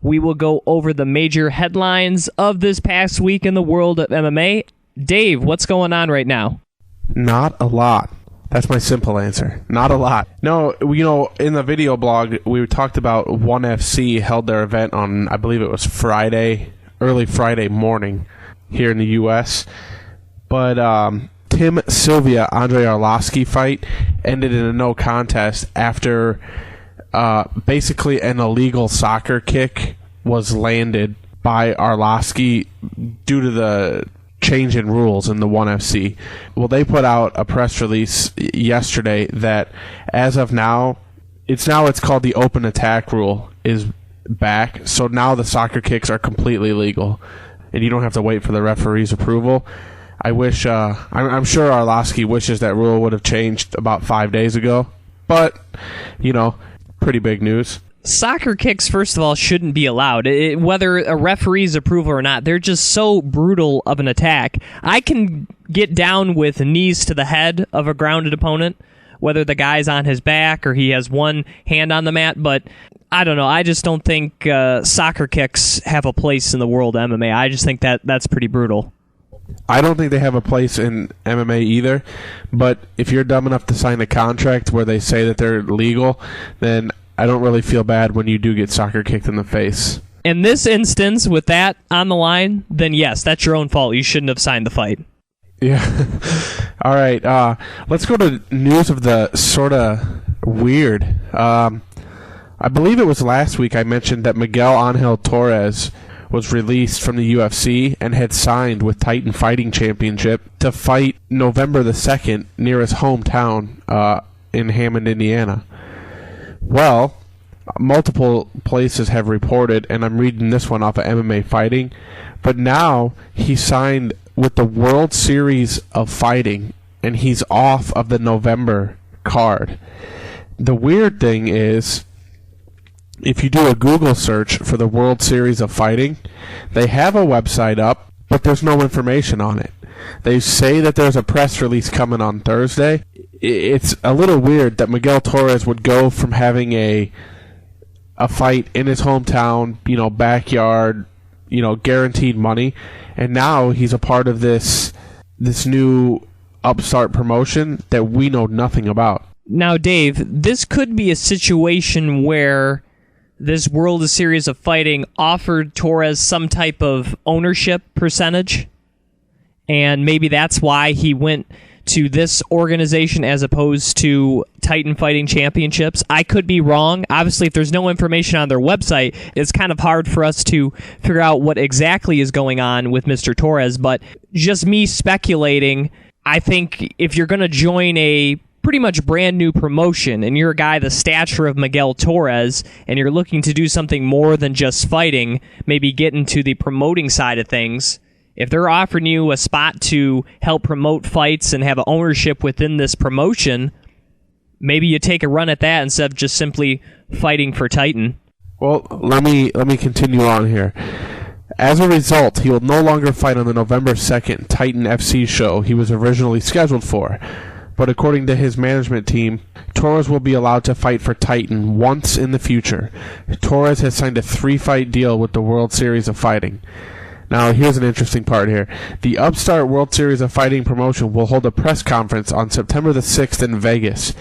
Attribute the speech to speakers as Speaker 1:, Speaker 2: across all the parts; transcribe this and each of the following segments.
Speaker 1: we will go over the major headlines of this past week in the world of MMA. Dave, what's going on right now?
Speaker 2: Not a lot. That's my simple answer. Not a lot. No, in the video blog, we talked about ONE FC held their event on, I believe it was Friday, early Friday morning here in the U.S. But Tim Sylvia, Andrei Arlovski fight ended in a no contest after basically an illegal soccer kick was landed by Arlovski due to the change in rules in the ONE FC. Well, they put out a press release yesterday that as of now, it's called the open attack rule is back. So now the soccer kicks are completely legal, and you don't have to wait for the referee's approval. I wish, I'm sure Arlovski wishes that rule would have changed about 5 days ago, but, pretty big news.
Speaker 1: Soccer kicks, first of all, shouldn't be allowed. Whether a referee's approval or not, they're just so brutal of an attack. I can get down with knees to the head of a grounded opponent, whether the guy's on his back or he has one hand on the mat, but I don't know. I just don't think soccer kicks have a place in the world of MMA. I just think that's pretty brutal.
Speaker 2: I don't think they have a place in MMA either, but if you're dumb enough to sign a contract where they say that they're legal, then I don't really feel bad when you do get soccer kicked in the face.
Speaker 1: In this instance, with that on the line, then yes, that's your own fault. You shouldn't have signed the fight.
Speaker 2: Yeah. All right. Let's go to news of the sort of weird. I believe it was last week I mentioned that Miguel Torres was released from the UFC and had signed with Titan Fighting Championship to fight November the 2nd near his hometown in Hammond, Indiana. Well, multiple places have reported, and I'm reading this one off of MMA Fighting, but now he signed with the World Series of Fighting, and he's off of the November card. The weird thing is, if you do a Google search for the World Series of Fighting, they have a website up, but there's no information on it. They say that there's a press release coming on Thursday. It's a little weird that Miguel Torres would go from having a fight in his hometown, backyard, guaranteed money, and now he's a part of this new upstart promotion that we know nothing about.
Speaker 1: Now, Dave, this could be a situation where this World Series of Fighting offered Torres some type of ownership percentage, and maybe that's why he went to this organization as opposed to Titan Fighting Championships. I could be wrong. Obviously, if there's no information on their website, it's kind of hard for us to figure out what exactly is going on with Mr. Torres, but just me speculating, I think if you're going to join a pretty much brand new promotion and you're a guy the stature of Miguel Torres and you're looking to do something more than just fighting, maybe get into the promoting side of things, if they're offering you a spot to help promote fights and have ownership within this promotion, maybe you take a run at that instead of just simply fighting for Titan.
Speaker 2: Well, let me continue on here. As a result, he will no longer fight on the November 2nd Titan FC show he was originally scheduled for. But according to his management team, Torres will be allowed to fight for Titan once in the future. Torres has signed a 3-fight deal with the World Series of Fighting. Now, here's an interesting part here. The upstart World Series of Fighting promotion will hold a press conference on September the 6th in Vegas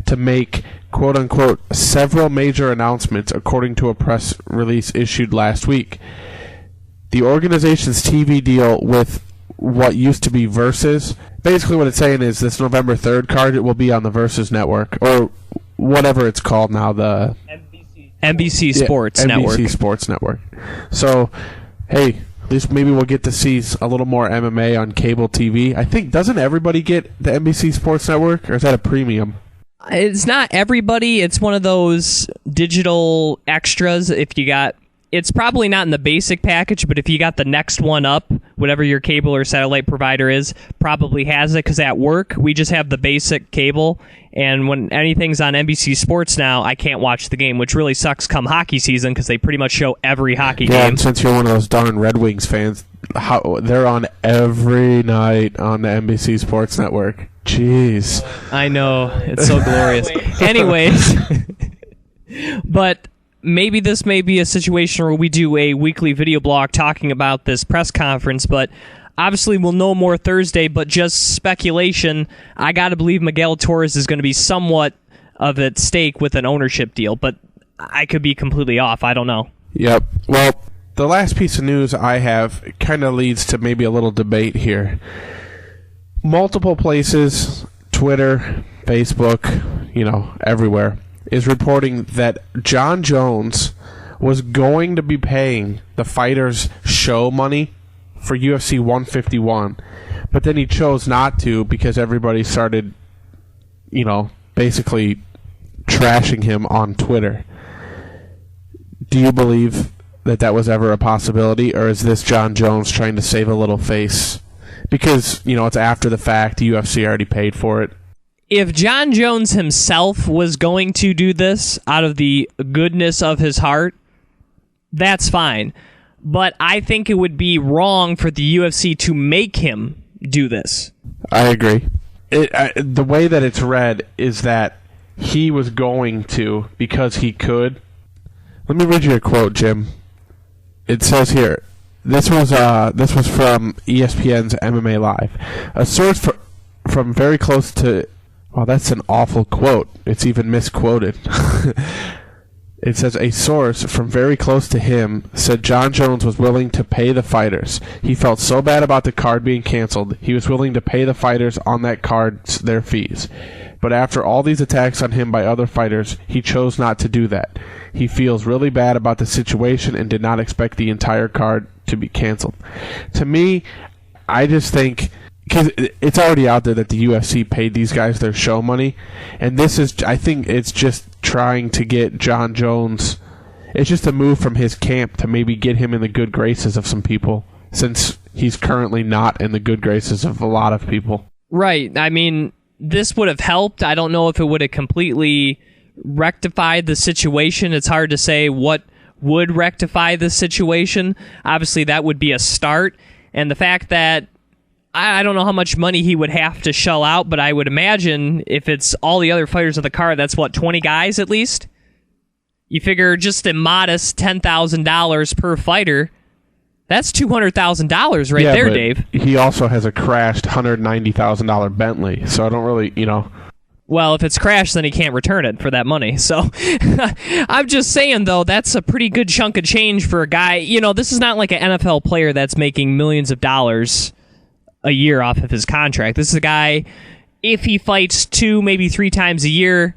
Speaker 2: to make, quote-unquote, several major announcements, according to a press release issued last week. The organization's TV deal with what used to be Versus, basically what it's saying is this November 3rd card, it will be on the Versus network, or whatever it's called now, the
Speaker 1: NBC Sports Network.
Speaker 2: NBC Sports Network. So, hey, at least maybe we'll get to see a little more MMA on cable TV. I think, doesn't everybody get the NBC Sports Network, or is that a premium?
Speaker 1: It's not everybody. It's one of those digital extras. If you got, it's probably not in the basic package, but if you got the next one up, whatever your cable or satellite provider is, probably has it, because at work, we just have the basic cable, and when anything's on NBC Sports now, I can't watch the game, which really sucks come hockey season, because they pretty much show every hockey game.
Speaker 2: Yeah, and since you're one of those darn Red Wings fans, they're on every night on the NBC Sports Network. Jeez.
Speaker 1: I know. It's so glorious. Anyways, but maybe this may be a situation where we do a weekly video blog talking about this press conference, but obviously we'll know more Thursday, but just speculation, I got to believe Miguel Torres is going to be somewhat of at stake with an ownership deal, but I could be completely off. I don't know.
Speaker 2: Yep. Well, the last piece of news I have kind of leads to maybe a little debate here. Multiple places, Twitter, Facebook, everywhere, is reporting that Jon Jones was going to be paying the fighters show money for UFC 151, but then he chose not to because everybody started, basically trashing him on Twitter. Do you believe that was ever a possibility, or is this Jon Jones trying to save a little face? Because, it's after the fact, the UFC already paid for it.
Speaker 1: If Jon Jones himself was going to do this out of the goodness of his heart, that's fine. But I think it would be wrong for the UFC to make him do this.
Speaker 2: I agree. The way that it's read is that he was going to because he could. Let me read you a quote, Jim. It says here, this was from ESPN's MMA Live. A source from very close to... Well, that's an awful quote. It's even misquoted. It says, a source from very close to him said Jon Jones was willing to pay the fighters. He felt so bad about the card being canceled, he was willing to pay the fighters on that card their fees. But after all these attacks on him by other fighters, he chose not to do that. He feels really bad about the situation and did not expect the entire card to be canceled. To me, I just think... Because it's already out there that the UFC paid these guys their show money, and I think it's just trying to get Jon Jones. It's just a move from his camp to maybe get him in the good graces of some people, since he's currently not in the good graces of a lot of people.
Speaker 1: Right. I mean, this would have helped. I don't know if it would have completely rectified the situation. It's hard to say what would rectify the situation. Obviously, that would be a start, and the fact that I don't know how much money he would have to shell out, but I would imagine if it's all the other fighters of the card, that's 20 guys at least? You figure just a modest $10,000 per fighter, that's $200,000 right there, Dave.
Speaker 2: He also has a crashed $190,000 Bentley, so I don't really,
Speaker 1: Well, if it's crashed, then he can't return it for that money. So I'm just saying, though, that's a pretty good chunk of change for a guy. This is not like an NFL player that's making millions of dollars a year off of his contract. This is a guy, if he fights 2, maybe 3 times a year,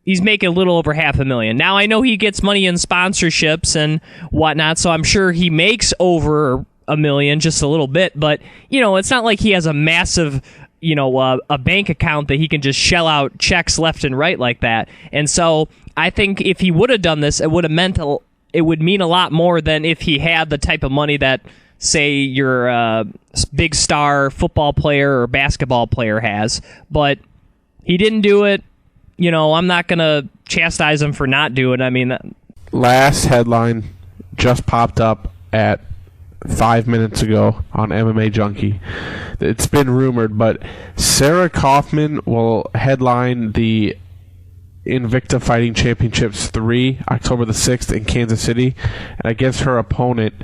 Speaker 1: he's making a little over $500,000. Now, I know he gets money in sponsorships and whatnot, so I'm sure he makes over $1 million, just a little bit, but, it's not like he has a massive, a bank account that he can just shell out checks left and right like that. And so I think if he would have done this, it would mean a lot more than if he had the type of money that, say, your big star football player or basketball player has. But he didn't do it. I'm not going to chastise him for not doing it. I mean,
Speaker 2: last headline just popped up at 5 minutes ago on MMA Junkie. It's been rumored, but Sarah Kaufman will headline the Invicta Fighting Championships 3, October the 6th in Kansas City, and against her opponent,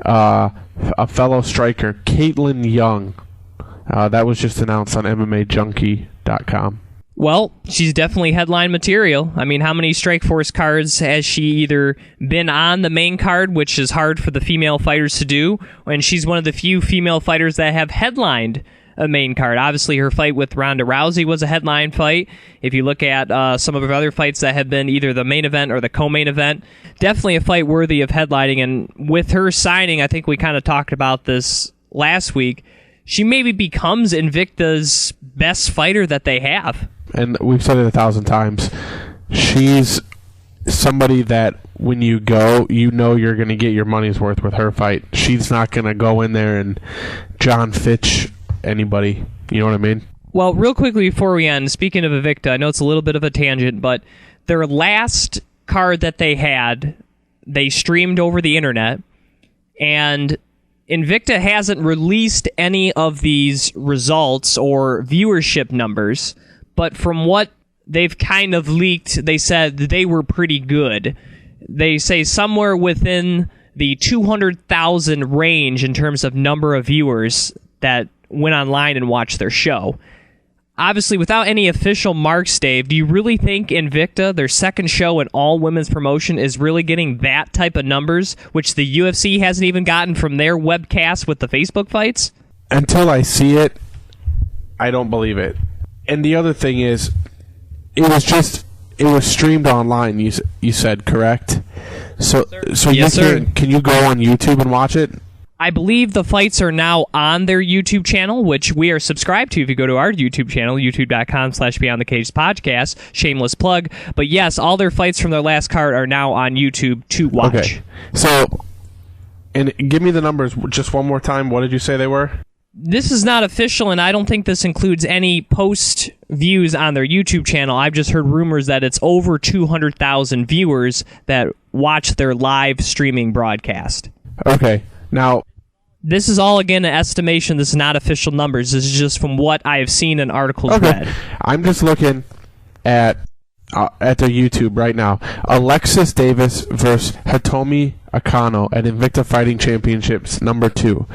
Speaker 2: a fellow striker, Caitlin Young. That was just announced on MMAJunkie.com.
Speaker 1: Well, she's definitely headline material. I mean, how many Strikeforce cards has she either been on the main card, which is hard for the female fighters to do, and she's one of the few female fighters that have headlined a main card. Obviously, her fight with Ronda Rousey was a headline fight. If you look at some of her other fights that have been either the main event or the co-main event, definitely a fight worthy of headlining. And with her signing, I think we kind of talked about this last week, she maybe becomes Invicta's best fighter that they have.
Speaker 2: And we've said it 1,000 times. She's somebody that when you go, you're going to get your money's worth with her fight. She's not going to go in there and John Fitch anybody. You know what I mean?
Speaker 1: Well, real quickly before we end, speaking of Invicta, I know it's a little bit of a tangent, but their last card that they had, they streamed over the internet, and Invicta hasn't released any of these results or viewership numbers, but from what they've kind of leaked, they said they were pretty good. they say somewhere within the 200,000 range in terms of number of viewers that went online and watched their show. Obviously, without any official marks, Dave, do you really think Invicta, their second show in all women's promotion, is really getting that type of numbers, which the UFC hasn't even gotten from their webcast with the Facebook fights?
Speaker 2: Until I see it, I don't believe it. And the other thing is, it was streamed online, you said, correct? So
Speaker 1: Yes, sir.
Speaker 2: Can you go on YouTube and watch it?
Speaker 1: I believe the fights are now on their YouTube channel, which we are subscribed to if you go to our YouTube channel, youtube.com/BeyondTheCage podcast. Shameless plug. But yes, all their fights from their last card are now on YouTube to watch.
Speaker 2: Okay. So, and give me the numbers just one more time. What did you say they were?
Speaker 1: This is not official, and I don't think this includes any post views on their YouTube channel. I've just heard rumors that it's over 200,000 viewers that watch their live streaming broadcast.
Speaker 2: Okay. Now,
Speaker 1: this is all, again, an estimation. This is not official numbers. This is just from what I have seen in articles read.
Speaker 2: I'm just looking at their YouTube right now. Alexis Davis versus Hitomi Akano at Invicta Fighting Championships #2.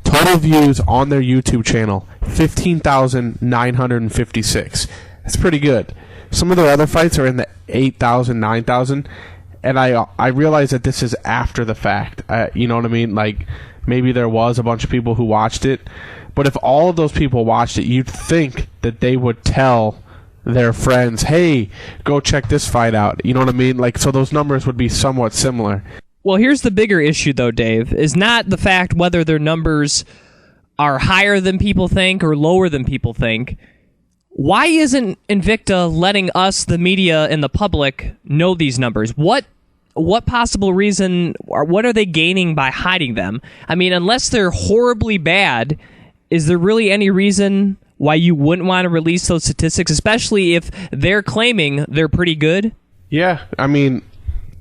Speaker 2: Total views on their YouTube channel, 15,956. That's pretty good. Some of their other fights are in the 8,000, 9,000. And I realize that this is after the fact. You know what I mean? Like, maybe there was a bunch of people who watched it. But if all of those people watched it, you'd think that they would tell their friends, hey, go check this fight out. You know what I mean? Like, so those numbers would be somewhat similar.
Speaker 1: Well, here's the bigger issue, though, Dave, is not the fact whether their numbers are higher than people think or lower than people think. Why isn't Invicta letting us, the media, and the public know these numbers? What possible reason, or what are they gaining by hiding them? I mean, unless they're horribly bad, is there really any reason why you wouldn't want to release those statistics, especially if they're claiming they're pretty good?
Speaker 2: Yeah, I mean,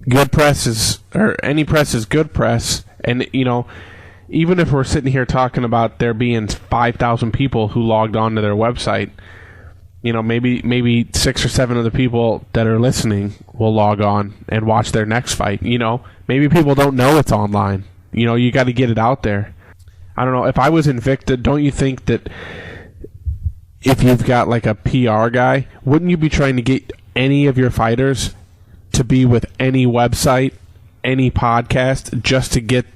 Speaker 2: good press is, or any press is good press. And, you know, even if we're sitting here talking about there being 5,000 people who logged on to their website, you know, maybe 6 or 7 of the people that are listening will log on and watch their next fight. You know, maybe people don't know it's online. You know, you got to get it out there. I don't know. If I was Invicta, don't you think that if you've got like a PR guy, wouldn't you be trying to get any of your fighters to be with any website, any podcast, just to get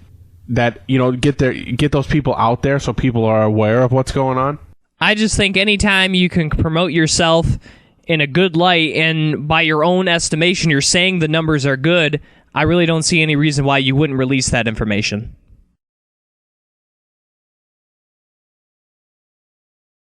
Speaker 2: that, you know, get those people out there so people are aware of what's going on?
Speaker 1: I just think anytime you can promote yourself in a good light and by your own estimation you're saying the numbers are good, I really don't see any reason why you wouldn't release that information.